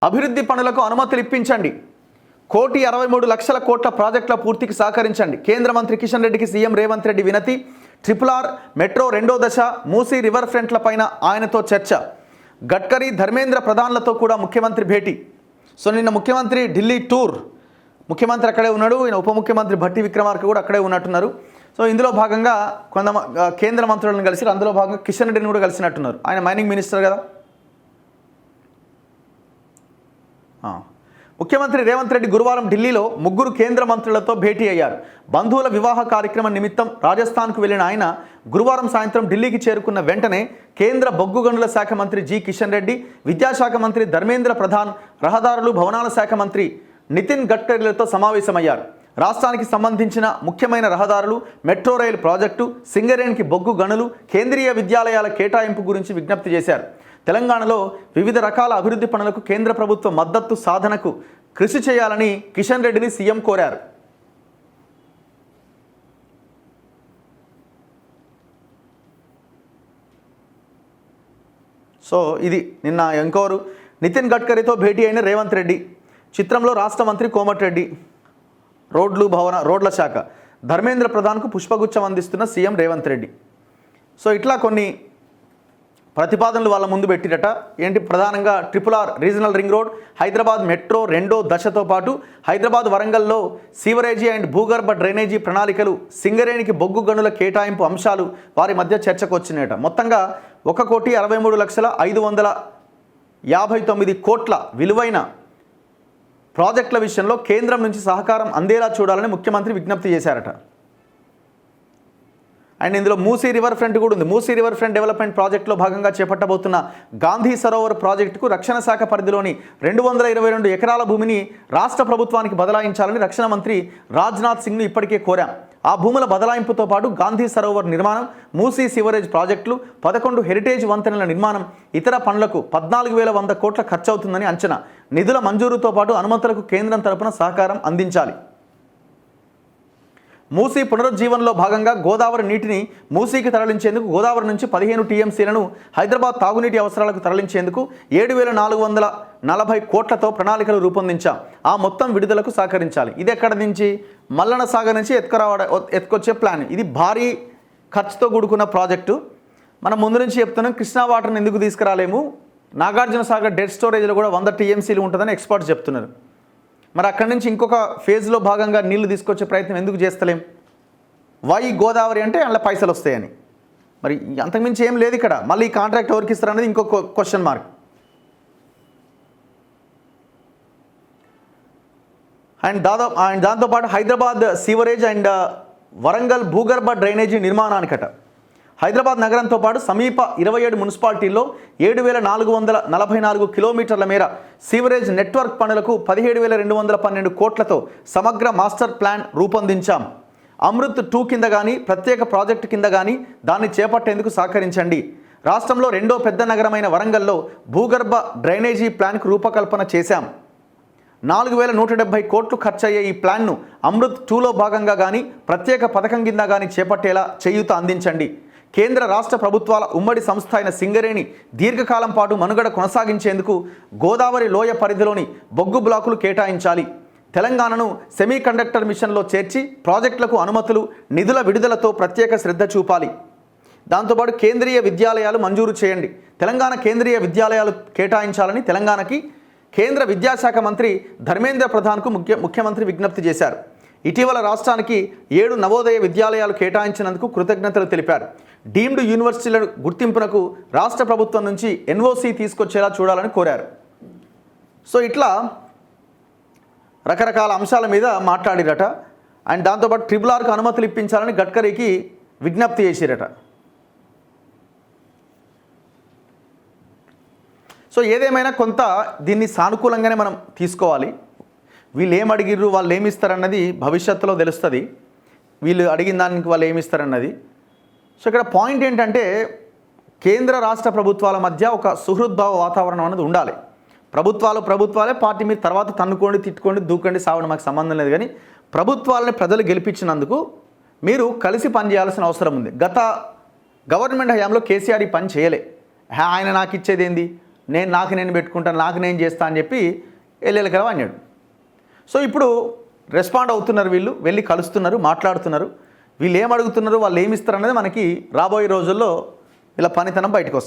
అభివృద్ధి పనులకు అనుమతులు ఇప్పించండి. 1,63,00,000 కోట్ల ప్రాజెక్టుల పూర్తికి సహకరించండి. కేంద్ర మంత్రి కిషన్ రెడ్డికి సీఎం రేవంత్ రెడ్డి వినతి. RRR మెట్రో 2వ దశ, మూసీ రివర్ ఫ్రంట్లపైన ఆయనతో చర్చ. గడ్కరీ, ధర్మేంద్ర ప్రధాన్లతో కూడా ముఖ్యమంత్రి భేటీ. సో నిన్న ముఖ్యమంత్రి ఢిల్లీ టూర్, ముఖ్యమంత్రి అక్కడే ఉన్నాడు, ఈయన ఉప ముఖ్యమంత్రి భట్టి విక్రమార్క కూడా అక్కడే ఉన్నట్టున్నారు. సో ఇందులో భాగంగా కేంద్ర మంత్రులను కలిసి, అందులో భాగంగా కిషన్ రెడ్డిని కూడా కలిసినట్టున్నారు. ఆయన మైనింగ్ మినిస్టర్ కదా. ముఖ్యమంత్రి రేవంత్ రెడ్డి గురువారం ఢిల్లీలో 3 కేంద్ర మంత్రులతో భేటీ అయ్యారు. బంధువుల వివాహ కార్యక్రమం నిమిత్తం రాజస్థాన్కు వెళ్లిన ఆయన గురువారం సాయంత్రం ఢిల్లీకి చేరుకున్న వెంటనే కేంద్ర బొగ్గు గనుల శాఖ మంత్రి జి కిషన్ రెడ్డి, విద్యాశాఖ మంత్రి ధర్మేంద్ర ప్రధాన్, రహదారులు భవనాల శాఖ మంత్రి నితిన్ గడ్కరీలతో సమావేశమయ్యారు. రాష్ట్రానికి సంబంధించిన ముఖ్యమైన రహదారులు, మెట్రో రైలు ప్రాజెక్టు, సింగరేణికి బొగ్గు గనులు, కేంద్రీయ విద్యాలయాల కేటాయింపు గురించి విజ్ఞప్తి చేశారు. తెలంగాణలో వివిధ రకాల అభివృద్ధి పనులకు కేంద్ర ప్రభుత్వ మద్దతు సాధనకు కృషి చేయాలని కిషన్ రెడ్డిని సీఎం కోరారు. సో ఇది నిన్న ఇంకోరు నితిన్ గడ్కరీతో భేటీ అయిన రేవంత్ రెడ్డి. చిత్రంలో రాష్ట్ర మంత్రి కోమటిరెడ్డి, రోడ్ల శాఖ, ధర్మేంద్ర ప్రధాన్కు పుష్పగుచ్చం అందిస్తున్న సీఎం రేవంత్ రెడ్డి. సో ఇట్లా కొన్ని ప్రతిపాదనలు వాళ్ళ ముందు పెట్టిరట. ఏంటి ప్రధానంగా RRR regional ring road, Hyderabad metro 2వ దశతో పాటు హైదరాబాద్ వరంగల్లో సీవరేజీ అండ్ భూగర్భ డ్రైనేజీ ప్రణాళికలు, సింగరేణికి బొగ్గు గనుల కేటాయింపు అంశాలు వారి మధ్య చర్చకు వచ్చినాయట. మొత్తంగా 1,63,559 కోట్ల విలువైన ప్రాజెక్టుల విషయంలో కేంద్రం నుంచి సహకారం అందేలా చూడాలని ముఖ్యమంత్రి విజ్ఞప్తి చేశారట. అండ్ ఇందులో మూసీ రివర్ ఫ్రంట్ కూడా ఉంది. మూసీ రివర్ ఫ్రంట్ డెవలప్మెంట్ ప్రాజెక్టులో భాగంగా చేపట్టబోతున్న గాంధీ సరోవర్ ప్రాజెక్టుకు రక్షణ శాఖ పరిధిలోని 222 ఎకరాల భూమిని రాష్ట్ర ప్రభుత్వానికి బదలాయించాలని రక్షణ మంత్రి రాజ్నాథ్ సింగ్ను ఇప్పటికే కోరాం. ఆ భూముల బదలాయింపుతో పాటు గాంధీ సరోవర్ నిర్మాణం, మూసీ సివరేజ్ ప్రాజెక్టులు, 11 హెరిటేజ్ వంతెనల నిర్మాణం, ఇతర పనులకు 14,100 కోట్ల ఖర్చవుతుందని అంచనా. నిధుల మంజూరుతో పాటు అనుమతులకు కేంద్రం తరపున సహకారం అందించాలి. మూసీ పునరుజ్జీవనంలో భాగంగా గోదావరి నీటిని మూసీకి తరలించేందుకు గోదావరి నుంచి 15 టీఎంసీలను హైదరాబాద్ తాగునీటి అవసరాలకు తరలించేందుకు 7,440 కోట్లతో ప్రణాళికలు రూపొందించాం. ఆ మొత్తం విడుదలకు సహకరించాలి. ఇది ఎక్కడ నుంచి? మల్లన సాగర్ నుంచి ఎత్తుకొచ్చే ప్లాన్. ఇది భారీ ఖర్చుతో కూడుకున్న ప్రాజెక్టు. మనం ముందు నుంచి చెప్తున్నాం, కృష్ణా వాటర్ని ఎందుకు తీసుకురాలేము, నాగార్జున సాగర్ డెడ్ స్టోరేజ్లో కూడా 100 టీఎంసీలు ఉంటుందని ఎక్స్పర్ట్స్ చెప్తున్నారు. మరి అక్కడి నుంచి ఇంకొక ఫేజ్లో భాగంగా నీళ్లు తీసుకొచ్చే ప్రయత్నం ఎందుకు చేస్తలేం? వై గోదావరి అంటే అందులో పైసలు వస్తాయని. మరి అంతకుమించి ఏం లేదు ఇక్కడ. మళ్ళీ ఈ కాంట్రాక్ట్ ఎవరికి ఇస్తారనేది ఇంకొక క్వశ్చన్ మార్క్. అండ్ దాంతోపాటు హైదరాబాద్ సీవరేజ్ అండ్ వరంగల్ భూగర్భ డ్రైనేజీ నిర్మాణానికట. హైదరాబాద్ నగరంతో పాటు సమీప 27 మున్సిపాలిటీల్లో 7,444 కిలోమీటర్ల మేర సీవరేజ్ నెట్వర్క్ పనులకు 17,212 కోట్లతో సమగ్ర మాస్టర్ ప్లాన్ రూపొందించాం. అమృత్ 2 కింద కానీ, ప్రత్యేక ప్రాజెక్టు కింద కానీ దాన్ని చేపట్టేందుకు సహకరించండి. రాష్ట్రంలో 2వ పెద్ద నగరమైన వరంగల్లో భూగర్భ డ్రైనేజీ ప్లాన్కు రూపకల్పన చేశాం. 4,170 కోట్లు ఖర్చయ్యే ఈ ప్లాన్ను అమృత్ 2లో భాగంగా కానీ, ప్రత్యేక పథకం కింద కానీ చేపట్టేలా చేయూత అందించండి. కేంద్ర రాష్ట్ర ప్రభుత్వాల ఉమ్మడి సంస్థ అయిన సింగరేణి దీర్ఘకాలం పాటు మనుగడ కొనసాగించేందుకు గోదావరి లోయ పరిధిలోని బొగ్గు బ్లాకులు కేటాయించాలి. తెలంగాణను సెమీకండక్టర్ మిషన్లో చేర్చి ప్రాజెక్టులకు అనుమతులు, నిధుల విడుదలతో ప్రత్యేక శ్రద్ధ చూపాలి. దాంతోపాటు కేంద్రీయ విద్యాలయాలు మంజూరు చేయండి. తెలంగాణ కేంద్రీయ విద్యాలయాలు కేటాయించాలని తెలంగాణకి కేంద్ర విద్యాశాఖ మంత్రి ధర్మేంద్ర ప్రధాన్కు ముఖ్యమంత్రి విజ్ఞప్తి చేశారు. ఇటీవల రాష్ట్రానికి 7 నవోదయ విద్యాలయాలు కేటాయించినందుకు కృతజ్ఞతలు తెలిపారు. డీమ్డ్ యూనివర్సిటీల గుర్తింపునకు రాష్ట్ర ప్రభుత్వం నుంచి ఎన్ఓసి తీసుకొచ్చేలా చూడాలని కోరారు. సో ఇట్లా రకరకాల అంశాల మీద మాట్లాడిరట. అండ్ దాంతోపాటు RRRకు అనుమతులు ఇప్పించాలని గడ్కరీకి విజ్ఞప్తి చేసిరట. సో ఏదేమైనా కొంత దీన్ని సానుకూలంగానే మనం తీసుకోవాలి. వీళ్ళు ఏం అడిగిర్రు, వాళ్ళు ఏమి ఇస్తారన్నది భవిష్యత్తులో తెలుస్తుంది. వీళ్ళు అడిగిన దానికి వాళ్ళు ఏమి ఇస్తారన్నది. సో ఇక్కడ పాయింట్ ఏంటంటే, కేంద్ర రాష్ట్ర ప్రభుత్వాల మధ్య ఒక సుహృద్భావ వాతావరణం అనేది ఉండాలి. ప్రభుత్వాలే పార్టీ మీద తర్వాత తన్నుకోండి, తిట్టుకోండి, దూకండి, సావడం మాకు సంబంధం లేదు. కానీ ప్రభుత్వాలని ప్రజలు గెలిపించినందుకు మీరు కలిసి పనిచేయాల్సిన అవసరం ఉంది. గత గవర్నమెంట్ హయాంలో కేసీఆర్ ఈ పని చేయలే. ఆయన నాకు ఇచ్చేది ఏంది, నాకు నేను పెట్టుకుంటాను, నాకు నేను చేస్తా అని చెప్పి ఎల్లెలకరం అన్నాడు. సో ఇప్పుడు రెస్పాండ్ అవుతున్నారు, వీళ్ళు వెళ్ళి కలుస్తున్నారు, మాట్లాడుతున్నారు. వీళ్ళు ఏం అడుగుతున్నారు, వాళ్ళు ఏమి ఇస్తారు అనేది మనకి రాబోయే రోజుల్లో ఇలా పనితనం బయటకు వస్తుంది.